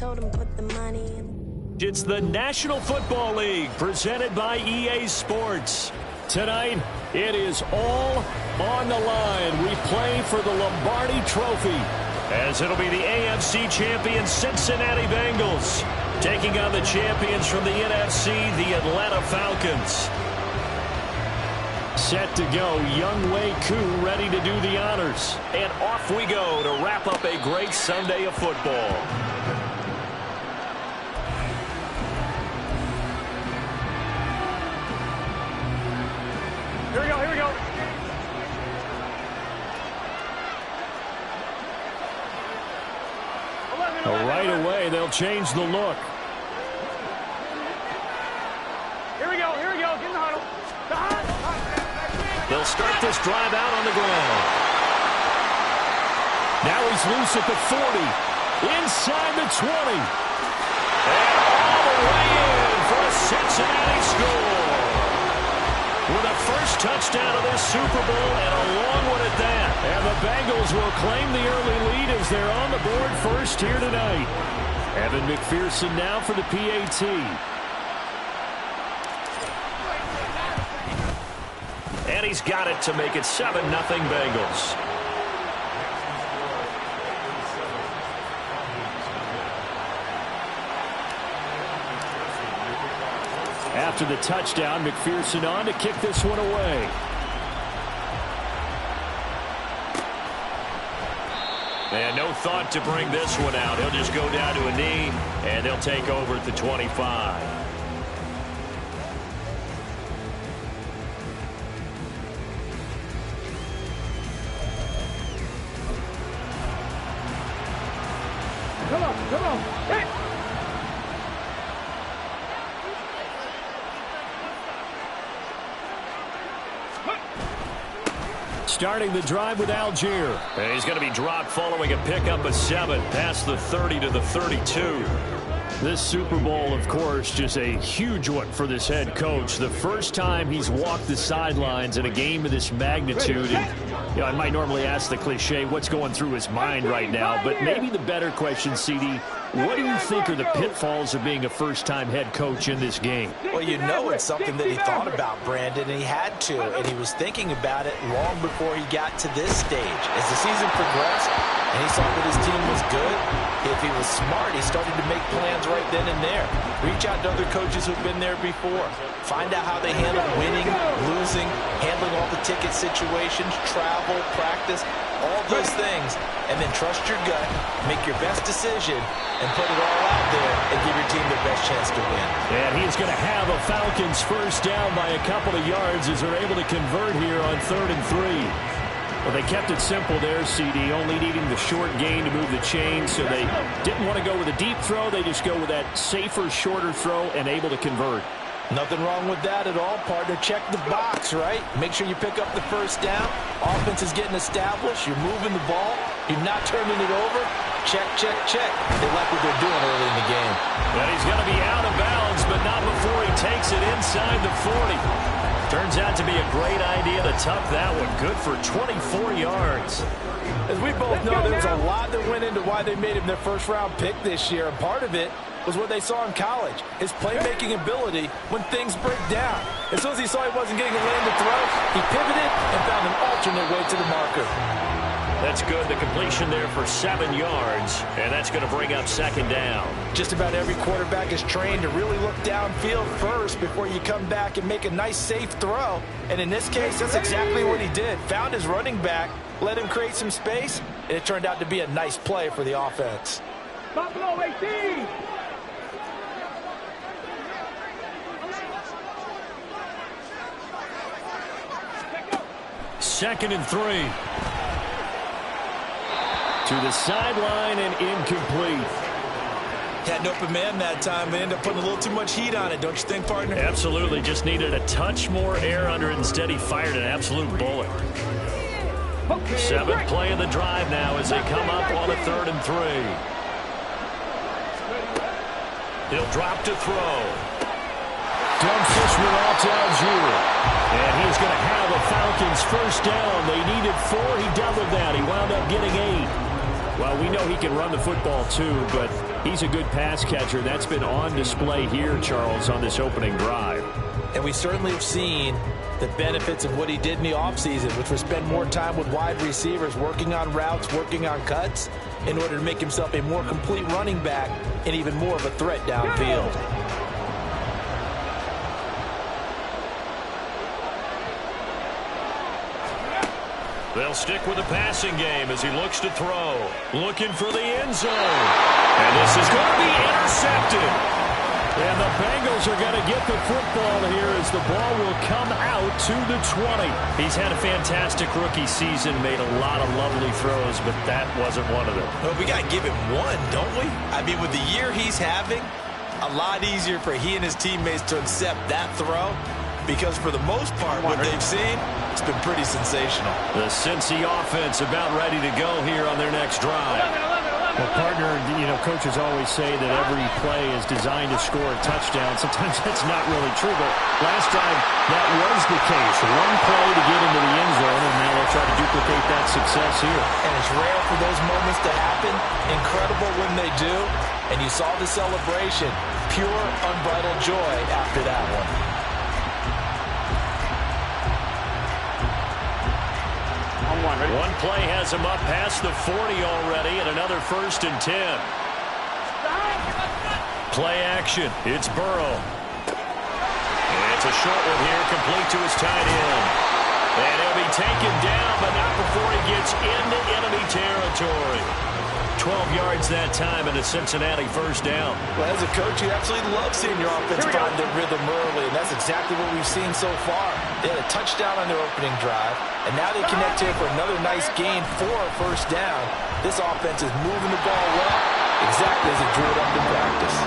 told him put the money in. It's the National Football League presented by EA Sports. Tonight, it is all on the line. We play for the Lombardi Trophy, as it'll be the AFC champion Cincinnati Bengals taking on the champions from the NFC, the Atlanta Falcons. Set to go, Young Wei Koo ready to do the honors. And off we go to wrap up a great Sunday of football. Here we go, here we go. Right away, they'll change the look. Here we go, get in the huddle. They'll start this drive out on the ground. Now he's loose at the 40, inside the 20. And all the way in for a Cincinnati score. With a first touchdown of this Super Bowl and a long one at that. And the Bengals will claim the early lead as they're on the board first here tonight. Evan McPherson now for the PAT. And he's got it to make it 7-0 Bengals. After the touchdown, McPherson on to kick this one away. And no thought to bring this one out. He'll just go down to a knee, and they'll take over at the 25. Come on, hey! Starting the drive with Algier. And he's going to be dropped following a pickup of 7 past the 30 to the 32. This Super Bowl, of course, just a huge one for this head coach. The first time he's walked the sidelines in a game of this magnitude. And, I might normally ask the cliche, what's going through his mind right now? But maybe the better question, CD, what do you think are the pitfalls of being a first-time head coach in this game? Well, you know it's something that he thought about, Brandon, and he had to. And he was thinking about it long before he got to this stage. As the season progressed, and he saw that his team was good, if he was smart, he started to make plans right then and there. Reach out to other coaches who've been there before. Find out how they handle winning, losing, handling all the ticket situations, travel, practice, all those things. And then trust your gut, make your best decision, and put it all out there and give your team the best chance to win. And he's going to have a Falcons first down by a couple of yards as they're able to convert here on 3rd and 3. Well, they kept it simple there, CD, only needing the short gain to move the chain, so they didn't want to go with a deep throw. They just go with that safer, shorter throw and able to convert. Nothing wrong with that at all, partner. Check the box, right? Make sure you pick up the first down. Offense is getting established. You're moving the ball. You're not turning it over. Check, check, check. They like what they're doing early in the game. And he's going to be out of bounds, but not before he takes it inside the 40. Turns out to be a great idea to tuck that one. Good for 24 yards. As we both know, there's a lot that went into why they made him their first-round pick this year, and part of it was what they saw in college, his playmaking ability when things break down. As soon as he saw he wasn't getting a lane to throw, he pivoted and found an alternate way to the marker. That's good. The completion there for 7 yards, and that's going to bring up 2nd down. Just about every quarterback is trained to really look downfield first before you come back and make a nice, safe throw. And in this case, that's exactly what he did. Found his running back, let him create some space, and it turned out to be a nice play for the offense. Buffalo 18! Second and 3. To the sideline and incomplete. Had an open man that time. They ended up putting a little too much heat on it, don't you think, partner? Absolutely. Just needed a touch more air under it. Instead, he fired an absolute bullet. 7th play of the drive now as they come up on a 3rd and 3. He'll drop to throw. Doug Fishman off to Algier. And he's going to have a Falcons first down. They needed 4. He doubled that. He wound up getting 8. Well, we know he can run the football too, but he's a good pass catcher. That's been on display here, Charles, on this opening drive. And we certainly have seen the benefits of what he did in the offseason, which was spend more time with wide receivers, working on routes, working on cuts, in order to make himself a more complete running back and even more of a threat downfield. They'll stick with the passing game as he looks to throw. Looking for the end zone. And this is going to be intercepted. And the Bengals are going to get the football here as the ball will come out to the 20. He's had a fantastic rookie season, made a lot of lovely throws, but that wasn't one of them. Well, we got to give him one, don't we? I mean, with the year he's having, a lot easier for he and his teammates to accept that throw, because for the most part, what they've seen, it's been pretty sensational. The Cincy offense about ready to go here on their next drive. Well, partner, coaches always say that every play is designed to score a touchdown. Sometimes that's not really true, but last time that was the case. One play to get into the end zone, and now they'll try to duplicate that success here. And it's rare for those moments to happen. Incredible when they do. And you saw the celebration. Pure, unbridled joy after that one. One play has him up past the 40 already, and another 1st and 10. Play action. It's Burrow. And it's a short one here, complete to his tight end. And he'll be taken down, but not before he gets into enemy territory. 12 yards that time and a Cincinnati 1st down. Well, as a coach, you absolutely love seeing your offense find their rhythm early, and that's exactly what we've seen so far. They had a touchdown on their opening drive, and now they connect here for another nice gain for a 1st down. This offense is moving the ball well, exactly as it drew it up in practice.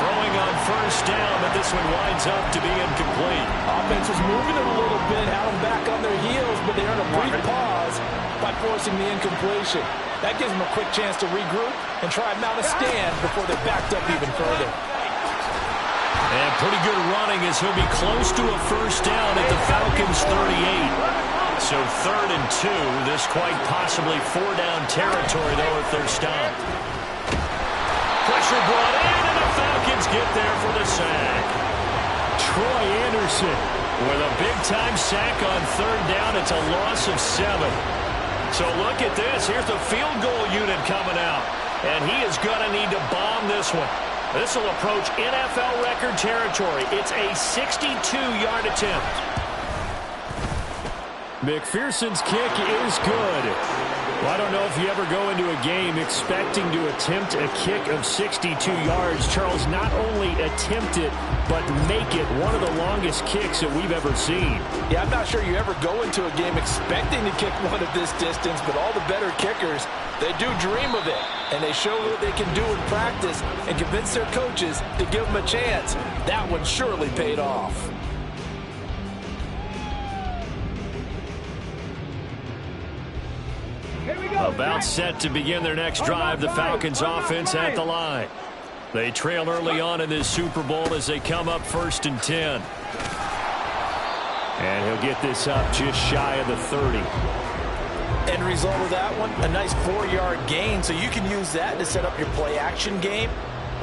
Throwing on 1st down, but this one winds up to be incomplete. Offense was moving it a little bit, had them back on their heels, but they earned a brief pause by forcing the incompletion. That gives them a quick chance to regroup and try and mount a stand before they're backed up even further. And pretty good running as he'll be close to a 1st down at the Falcons' 38. So 3rd and 2. This quite possibly 4-down territory, though, if they're stopped. Pressure brought in, and the Falcons get there for the sack. Troy Anderson with a big-time sack on 3rd down. It's a loss of 7. So look at this. Here's the field goal unit coming out. And he is going to need to bomb this one. This will approach NFL record territory. It's a 62-yard attempt. McPherson's kick is good. Well, I don't know if you ever go into a game expecting to attempt a kick of 62 yards. Charles, not only attempt it, but make it one of the longest kicks that we've ever seen. Yeah, I'm not sure you ever go into a game expecting to kick one of this distance, but all the better kickers, they do dream of it. And they show what they can do in practice and convince their coaches to give them a chance. That one surely paid off. About set to begin their next drive, the Falcons offense at the line. They trail early on in this Super Bowl as they come up 1st and 10. And he'll get this up just shy of the 30. End result of that one, a nice 4-yard gain, so you can use that to set up your play-action game,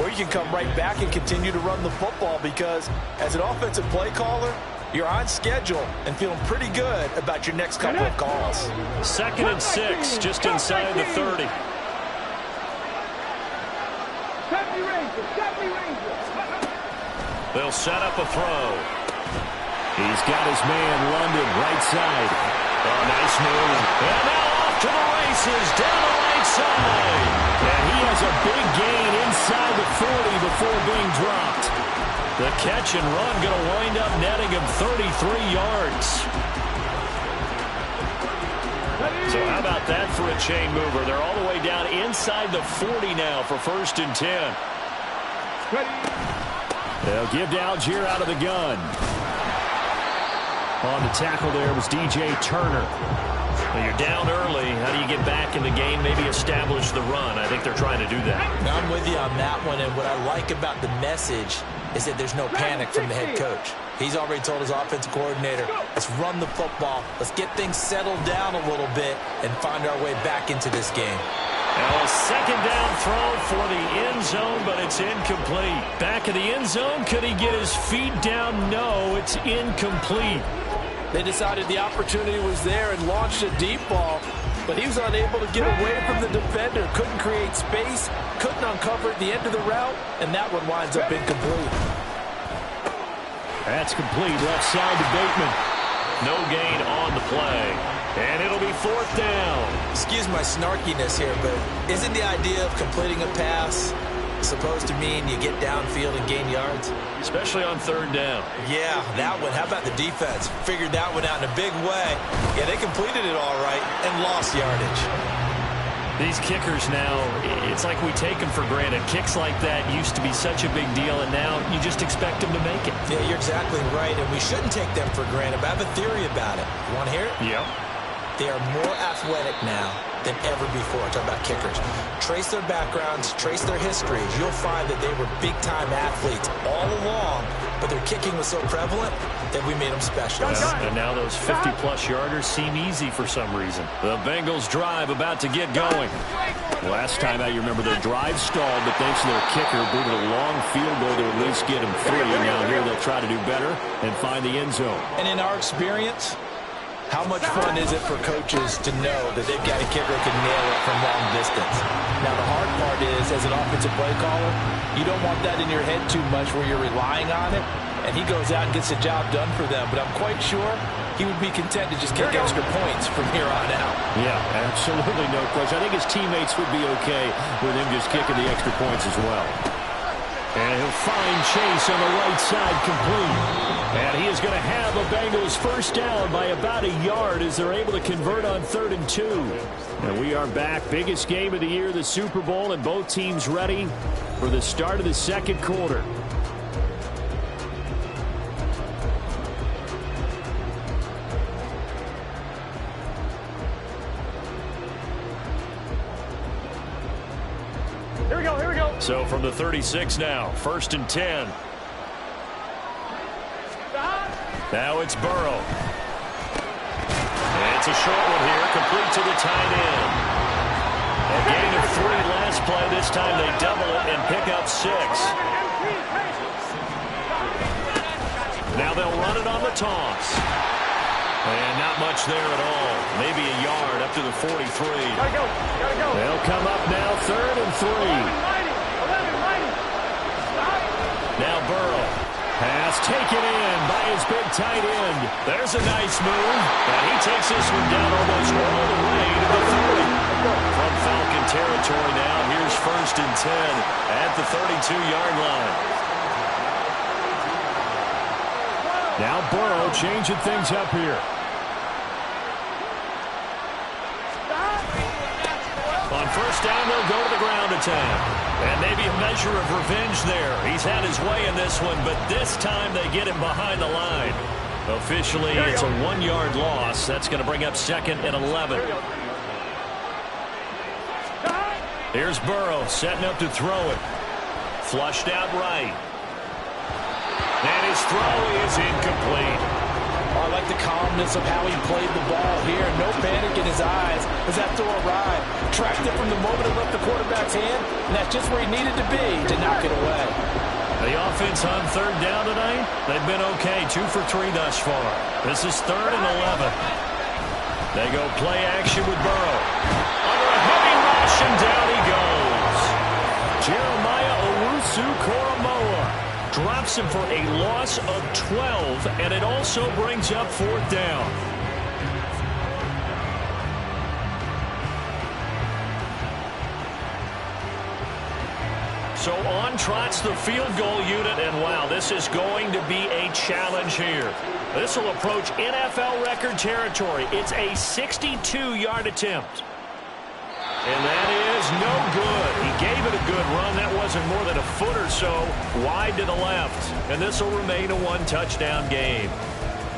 or you can come right back and continue to run the football because as an offensive play caller, you're on schedule and feeling pretty good about your next couple of calls. 2nd and 6, just inside the 30. They'll set up a throw. He's got his man, London, right side. Oh, nice move. And now off to the races, down the right side. And he has a big gain inside the 40 before being dropped. The catch and run going to wind up netting him 33 yards. So how about that for a chain mover? They're all the way down inside the 40 now for 1st and 10. They'll give to Algier out of the gun. On the tackle there was DJ Turner. Well, you're down early. How do you get back in the game, maybe establish the run? I think they're trying to do that. Now, I'm with you on that one, and what I like about the message is that there's no panic from the head coach. He's already told his offensive coordinator, let's run the football, let's get things settled down a little bit and find our way back into this game. Now a second down throw for the end zone, but it's incomplete. Back in the end zone, could he get his feet down? No, it's incomplete. They decided the opportunity was there and launched a deep ball, but he was unable to get away from the defender. Couldn't create space, couldn't uncover at the end of the route, and that one winds up incomplete. That's complete. Left side to Bateman. No gain on the play. And it'll be fourth down. Excuse my snarkiness here, but isn't the idea of completing a pass supposed to mean you get downfield and gain yards? Especially on third down. Yeah, that one. How about the defense? Figured that one out in a big way. Yeah, they completed it all right and lost yardage. These kickers now, it's like we take them for granted. Kicks like that used to be such a big deal, and now you just expect them to make it. Yeah, you're exactly right, and we shouldn't take them for granted, but I have a theory about it. You want to hear it? Yep. They are more athletic now than ever before. Talk about kickers. Trace their backgrounds, trace their histories. You'll find that they were big-time athletes all along, but their kicking was so prevalent that we made them special. And now those 50-plus yarders seem easy for some reason. The Bengals drive about to get going. Last time out, you remember their drive stalled, but thanks to their kicker, booted a long field goal to at least get them 3. And now here they'll try to do better and find the end zone. And in our experience, how much fun is it for coaches to know that they've got a kicker who can nail it from long distance? Now, the hard part is, as an offensive play caller, you don't want that in your head too much where you're relying on it, and he goes out and gets the job done for them. But I'm quite sure he would be content to just kick extra points from here on out. Yeah, absolutely no question. I think his teammates would be okay with him just kicking the extra points as well. And he'll find Chase on the right side complete. And he is going to have a Bengals first down by about a yard as they're able to convert on 3rd and 2. And we are back. Biggest game of the year, the Super Bowl, and both teams ready for the start of the second quarter. Here we go, here we go. So from the 36 now, 1st and 10. Now it's Burrow. It's a short one here, complete to the tight end. A gain of 3 last play. This time they double it and pick up 6. Now they'll run it on the toss. And not much there at all. Maybe a yard up to the 43. Gotta go, gotta go. They'll come up now 3rd and 3. 11, Now Burrow. Pass taken in by his big tight end. There's a nice move. And he takes this one down almost all the way to the 30. From Falcon territory now, here's 1st and 10 at the 32-yard line. Now Burrow changing things up here. On 1st down, they'll go to the ground attack. And maybe a measure of revenge there. He's had his way in this one, but this time they get him behind the line. Officially, it's a 1-yard loss. That's going to bring up 2nd and 11. Here's Burrow setting up to throw it. Flushed out right. And his throw is incomplete. I like the calmness of how he played the ball here. No panic in his eyes as that throw arrived. Tracked it from the moment it left the quarterback's hand, and that's just where he needed to be to knock it away. The offense on 3rd down tonight, they've been okay. 2 for 3 thus far. This is 3rd and 11. They go play action with Burrow. Under a heavy rush, and down he goes. Jeremiah Owusu-Koramoah drops him for a loss of 12, and it also brings up 4th down. So on trots the field goal unit, and wow, this is going to be a challenge here. This will approach NFL record territory. It's a 62-yard attempt. And that is no good. He gave it a good run. That wasn't more than a foot or so wide to the left. And this will remain a 1-touchdown game.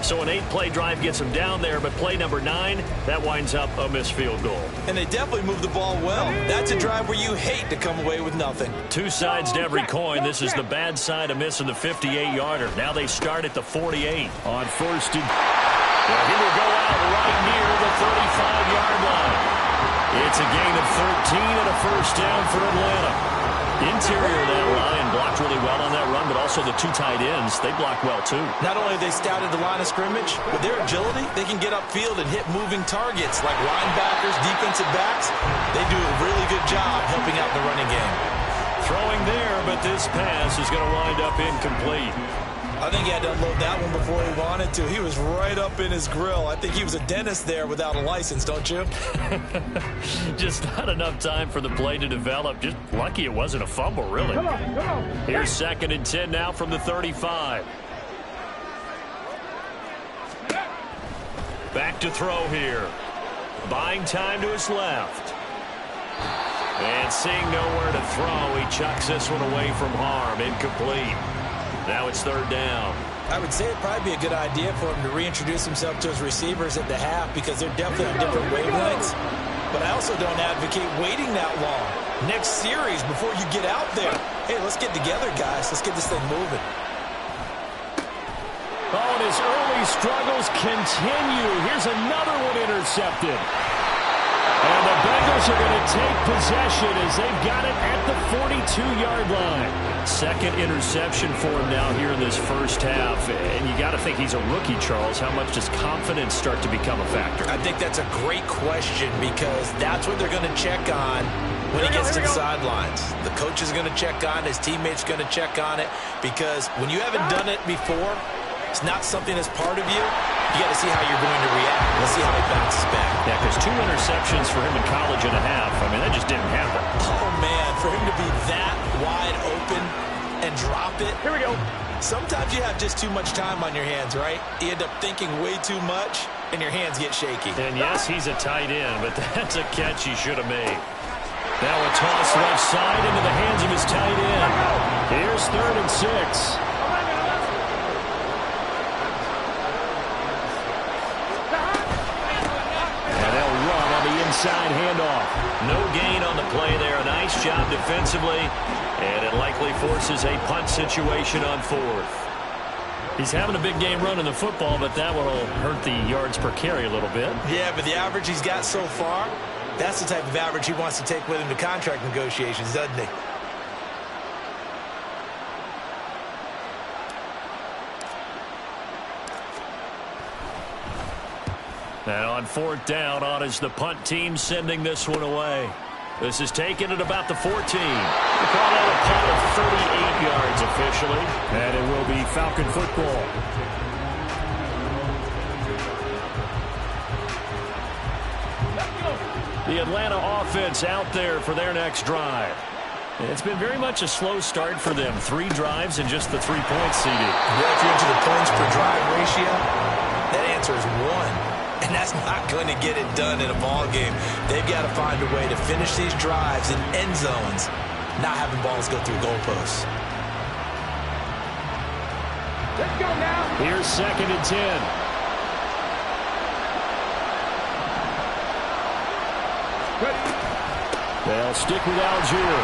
So an 8-play drive gets him down there, but play number 9, that winds up a missed field goal. And they definitely moved the ball well. That's a drive where you hate to come away with nothing. 2 sides to every coin. This is the bad side of missing the 58-yarder. Now they start at the 48 on 1st and... Well, he will go out right near the 35-yard line. It's a gain of 13 and a first down for Atlanta. Interior of that line blocked really well on that run, but also the two tight ends, they blocked well too. Not only have they scouted the line of scrimmage, with their agility, they can get upfield and hit moving targets like linebackers, defensive backs. They do a really good job helping out in the running game. Throwing there, but this pass is going to wind up incomplete. I think he had to unload that one before he wanted to. He was right up in his grill. I think he was a dentist there without a license, don't you? Just not enough time for the play to develop. Just lucky it wasn't a fumble, really. Come on. Here's 2nd and 10 now from the 35. Back to throw here. Buying time to his left. And seeing nowhere to throw, he chucks this one away from harm. Incomplete. Now it's 3rd down. I would say it'd probably be a good idea for him to reintroduce himself to his receivers at the half because they're definitely on different wavelengths. But I also don't advocate waiting that long. Next series, before you get out there, hey, let's get together, guys. Let's get this thing moving. Oh, and his early struggles continue. Here's another one intercepted. And the Bengals are going to take possession as they've got it at the 42-yard line. 2nd interception for him now here in this first half. And you got to think he's a rookie, Charles. How much does confidence start to become a factor? I think that's a great question because that's what they're going to check on when he gets to the sidelines. The coach is going to check on it. His teammates going to check on it because when you haven't done it before, it's not something that's part of you. You got to see how you're going to react. Let's see how he bounces back. Yeah, because 2 interceptions for him in college and a half. I mean, that just didn't happen. Oh, man, for him to be that wide open and drop it. Here we go. Sometimes you have just too much time on your hands, right? You end up thinking way too much, and your hands get shaky. And, yes, he's a tight end, but that's a catch he should have made. Now a toss left side into the hands of his tight end. Here's 3rd and 6. Inside handoff. No gain on the play there. Nice job defensively. And it likely forces a punt situation on 4th. He's having a big game running the football, but that will hurt the yards per carry a little bit. Yeah, but the average he's got so far, that's the type of average he wants to take with him to contract negotiations, doesn't he? Now on 4th down, on is the punt team sending this one away. This is taken at about the 14. They call that a punt of 38 yards officially. And it will be Falcon football. The Atlanta offense out there for their next drive. It's been very much a slow start for them. 3 drives and just the 3 points seeded. Yeah, if you're into the points per drive ratio, that answer is 1. And that's not going to get it done in a ball game. They've got to find a way to finish these drives in end zones, not having balls go through goalposts. Let's go now. Here's 2nd and 10. They'll stick with Algier.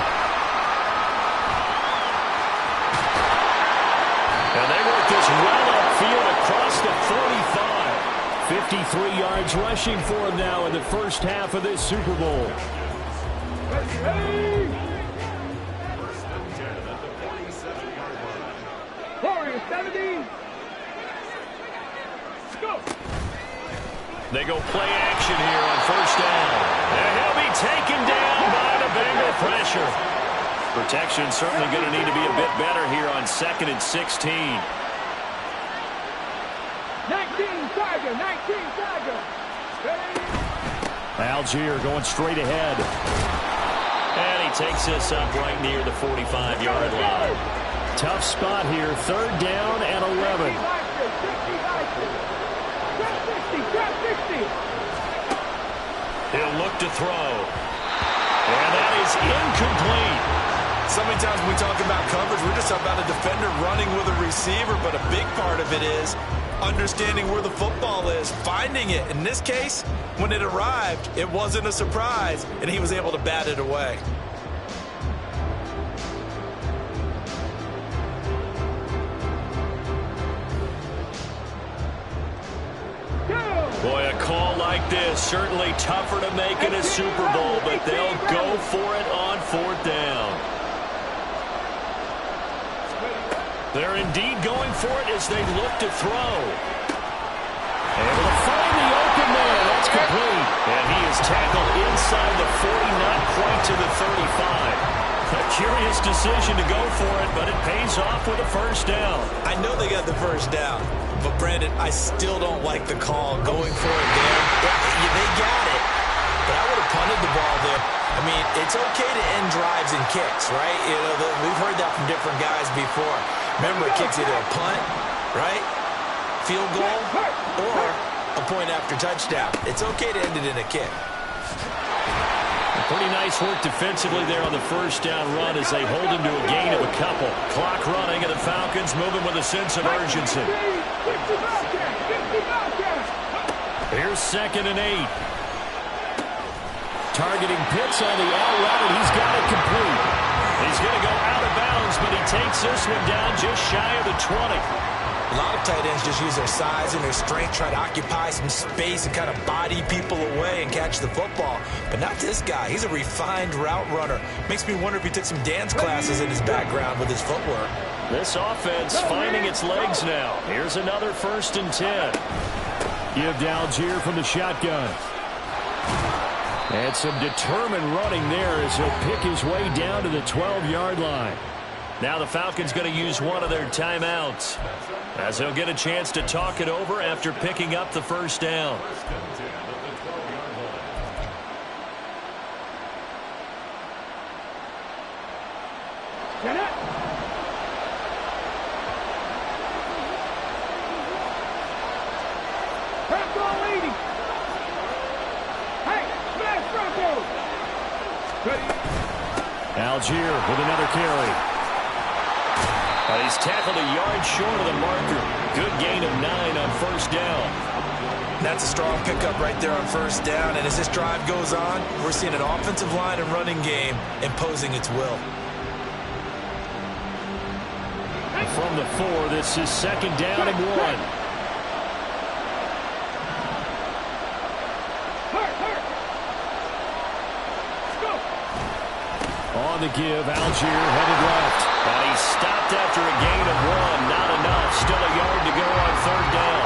And they work this well upfield across the 45. 53 yards rushing for him now in the first half of this Super Bowl. Hey! Warriors 70. Go. They go play action here on 1st down. And he'll be taken down by the Bengal pressure. Protection certainly going to need to be a bit better here on 2nd and 16. 19 Tiger. Algier going straight ahead. And he takes this up right near the 45-yard line. Tough spot here. 3rd down and 11. 60. He'll look to throw. And that is incomplete. So many times when we talk about coverage, we're just talking about a defender running with a receiver, but a big part of it is understanding where the football is, finding it. In this case, when it arrived, it wasn't a surprise, and he was able to bat it away. Boy, a call like like this. Certainly tougher to make in a Super Bowl, but they'll go for it on 4th down. They're indeed going for it as they look to throw. Able to find the open man. That's complete. And he is tackled inside the 40, not quite to the 35. A curious decision to go for it, but it pays off with a first down. I know they got the first down, but Brandon, I still don't like the call going for it there. They got it, but I would have punted the ball there. I mean, it's okay to end drives and kicks, right? You know, we've heard that from different guys before. Remember, a kick's either a punt, right, field goal, or a point after touchdown. It's okay to end it in a kick. Pretty nice work defensively there on the first down run as they hold him to a gain of a couple. Clock running, and the Falcons moving with a sense of urgency. Here's 2nd and 8. Targeting Pitts on the out route, and he's got it complete. He's going to go out of bounds, but he takes this one down just shy of the 20. A lot of tight ends just use their size and their strength, try to occupy some space and kind of body people away and catch the football. But not this guy. He's a refined route runner. Makes me wonder if he took some dance classes in his background with his footwork. This offense finding its legs now. Here's another 1st and 10. Give to Algier from the shotgun. And some determined running there as he'll pick his way down to the 12-yard line. Now the Falcons going to use one of their timeouts as they'll get a chance to talk it over after picking up the first down. Get it. Pass on, lady. Hey, smash Broncos. Algier with another carry. He's tackled a yard short of the marker. Good gain of 9 on first down. That's a strong pickup right there on first down. And as this drive goes on, we're seeing an offensive line and running game imposing its will. From the 4, this is 2nd down and 1. On the give, Algier headed left. And he's stopped after a gain of 1. Not enough. Still a yard to go on 3rd down.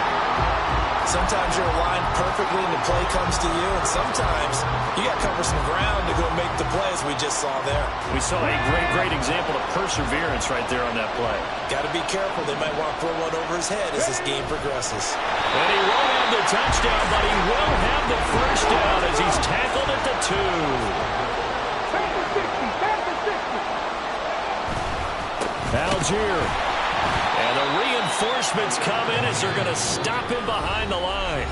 Sometimes you're aligned perfectly and the play comes to you, and sometimes you got to cover some ground to go make the play, as we just saw there. We saw a great example of perseverance right there on that play. Got to be careful. They might want to throw one over his head as this game progresses. And he won't have the touchdown, but he will have the first down as he's tackled at the 2. Algier. And the reinforcements come in as they're going to stop him behind the line.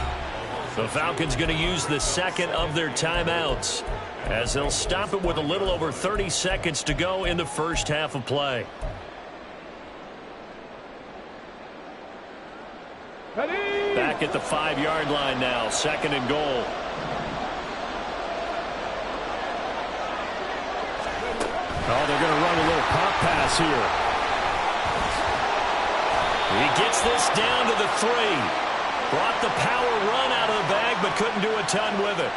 The Falcons going to use the 2nd of their timeouts as they'll stop it with a little over 30 seconds to go in the first half of play. Back at the 5-yard line now, 2nd and goal. Oh, they're going to run a little pop pass here. He gets this down to the 3. Brought the power run out of the bag, but couldn't do a ton with it.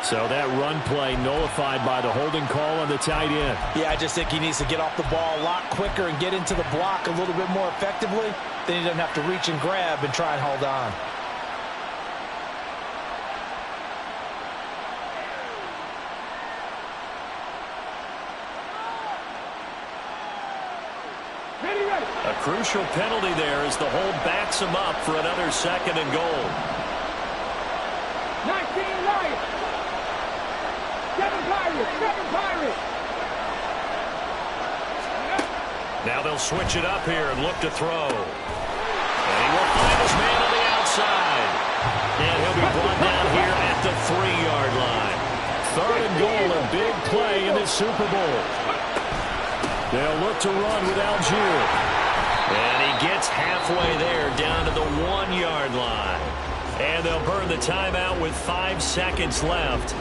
So that run play nullified by the holding call on the tight end. Yeah, I just think he needs to get off the ball a lot quicker and get into the block a little bit more effectively. Then he doesn't have to reach and grab and try and hold on. A crucial penalty there as the hold backs him up for another 2nd and goal. 19 Lions. 7 Pirates. Now they'll switch it up here and look to throw. And he will find his man on the outside. And he'll be brought down here at the 3-yard line. 3rd and goal, a big play in this Super Bowl. They'll look to run with Algier. And he gets halfway there down to the 1-yard line. And they'll burn the timeout with 5 seconds left.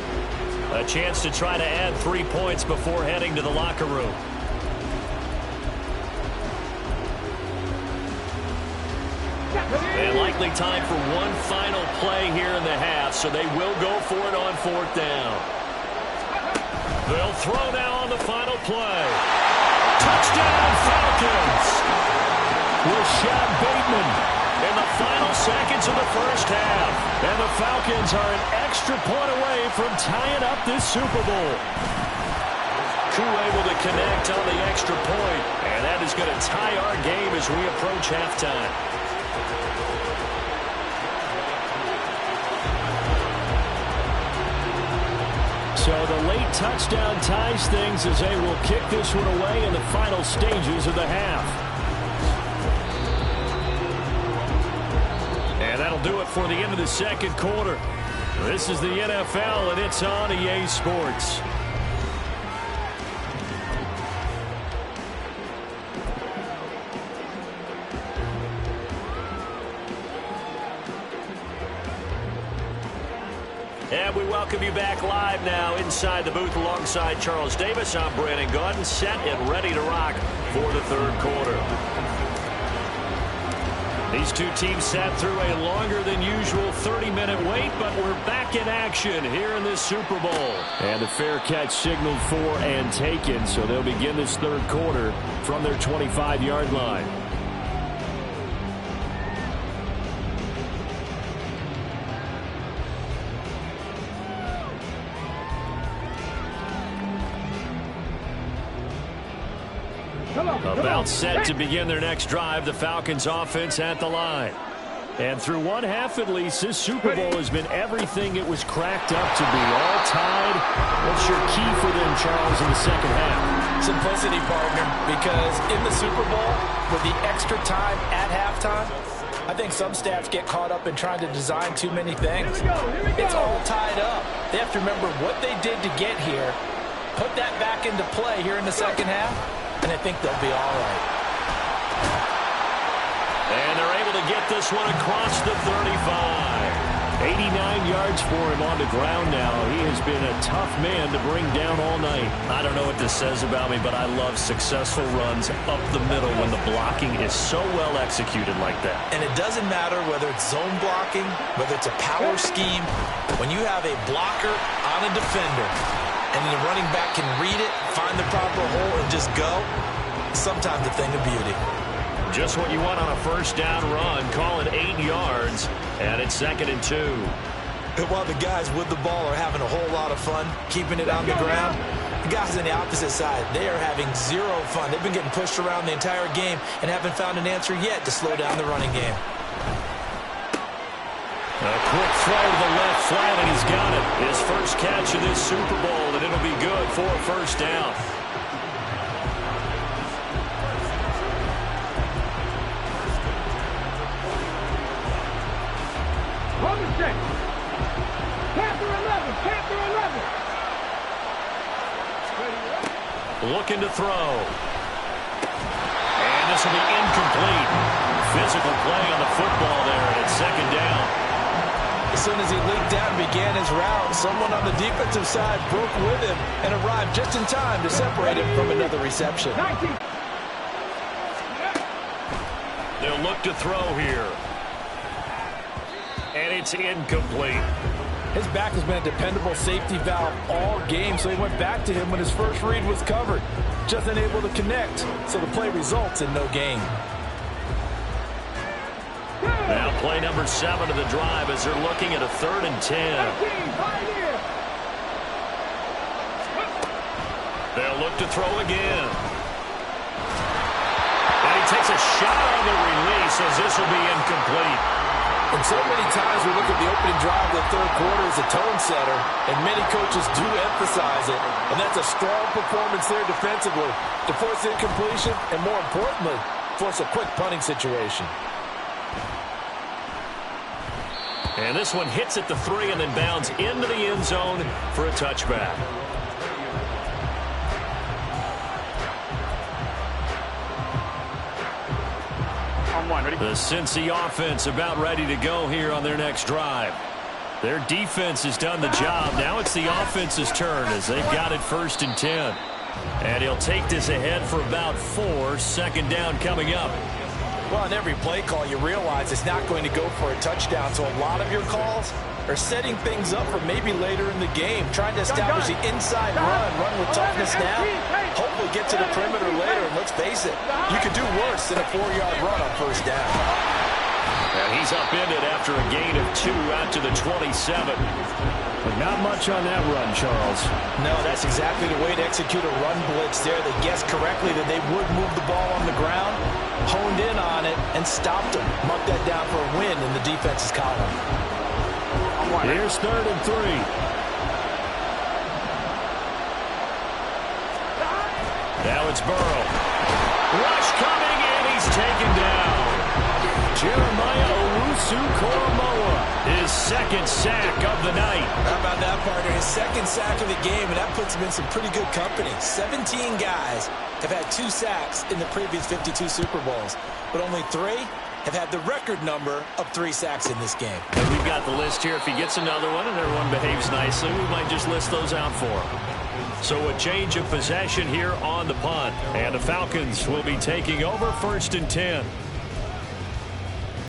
A chance to try to add 3 points before heading to the locker room. And like likely time for one final play here in the half, so they will go for it on 4th down. They'll throw now on the final play. Touchdown, Falcons! Rashad Bateman in the final seconds of the first half. And the Falcons are an extra point away from tying up this Super Bowl. Who able to connect on the extra point, and that is going to tie our game as we approach halftime. So the late touchdown ties things as they will kick this one away in the final stages of the half. And that'll do it for the end of the second quarter. This is the NFL, and it's on EA Sports. And we welcome you back live now inside the booth alongside Charles Davis. I'm Brandon Gaudin, set and ready to rock for the third quarter. These two teams sat through a longer than usual 30-minute wait, but we're back in action here in this Super Bowl. And the fair catch signaled for and taken, so they'll begin this third quarter from their 25-yard line. About set to begin their next drive, the Falcons offense at the line. And through one half at least, this Super Bowl has been everything it was cracked up to be. All tied. What's your key for them, Charles, in the second half? Simplicity, partner, because in the Super Bowl, with the extra time at halftime, I think some staffs get caught up in trying to design too many things. It's all tied up. They have to remember what they did to get here, put that back into play here in the second half, and I think they'll be all right. And they're able to get this one across the 35. 89 yards for him on the ground now. He has been a tough man to bring down all night. I don't know what this says about me, but I love successful runs up the middle when the blocking is so well executed like that. And it doesn't matter whether it's zone blocking, whether it's a power scheme. When you have a blocker on a defender, and the running back can read it, find the proper hole, and just go, sometimes a thing of beauty. Just what you want on a first down run. Call it 8 yards, and it's 2nd and 2. And while the guys with the ball are having a whole lot of fun keeping it on the ground, the guys on the opposite side, they are having zero fun. They've been getting pushed around the entire game and haven't found an answer yet to slow down the running game. A quick throw to the left flat, and he's got it. His first catch of this Super Bowl, and it'll be good for a first down. Hold the check. Panther 11. Panther 11. Looking to throw. And this will be incomplete. Physical play on the football there, and it's 2nd down. As soon as he leaked out and began his route, someone on the defensive side broke with him and arrived just in time to separate him from another reception. 19. They'll look to throw here. And it's incomplete. His back has been a dependable safety valve all game, so he went back to him when his first read was covered. Just unable to connect, so the play results in no gain. Now play number 7 of the drive as they're looking at a 3rd and 10. They'll look to throw again. And he takes a shot on the release as this will be incomplete. And so many times we look at the opening drive of the third quarter as a tone setter, and many coaches do emphasize it. And that's a strong performance there defensively to force incompletion and, more importantly, force a quick punting situation. And this one hits at the 3 and then bounds into the end zone for a touchback. The Cincy offense about ready to go here on their next drive. Their defense has done the job. Now it's the offense's turn as they've got it 1st and 10. And he'll take this ahead for about 4. 2nd down coming up. Well, on every play call, you realize it's not going to go for a touchdown, so a lot of your calls are setting things up for maybe later in the game, trying to establish the inside run with toughness now, hopefully get to the perimeter later, and let's face it, you could do worse than a 4-yard run on first down. And he's upended after a gain of 2 out to the 27. But not much on that run, Charles. No, that's exactly the way to execute a run blitz there. They guessed correctly that they would move the ball on the ground, honed in on it, and stopped them. Mucked that down for a win in the defense's column. Here's 3rd and 3. Now it's Burrow. Rush coming, and he's taken down. Jeremiah Owusu-Koramoah, his 2nd sack of the night. How about that, partner? His 2nd sack of the game, and that puts him in some pretty good company. 17 guys have had 2 sacks in the previous 52 Super Bowls, but only 3 have had the record number of 3 sacks in this game. And we've got the list here. If he gets another one and everyone behaves nicely, we might just list those out for him. So a change of possession here on the punt. And the Falcons will be taking over 1st and 10.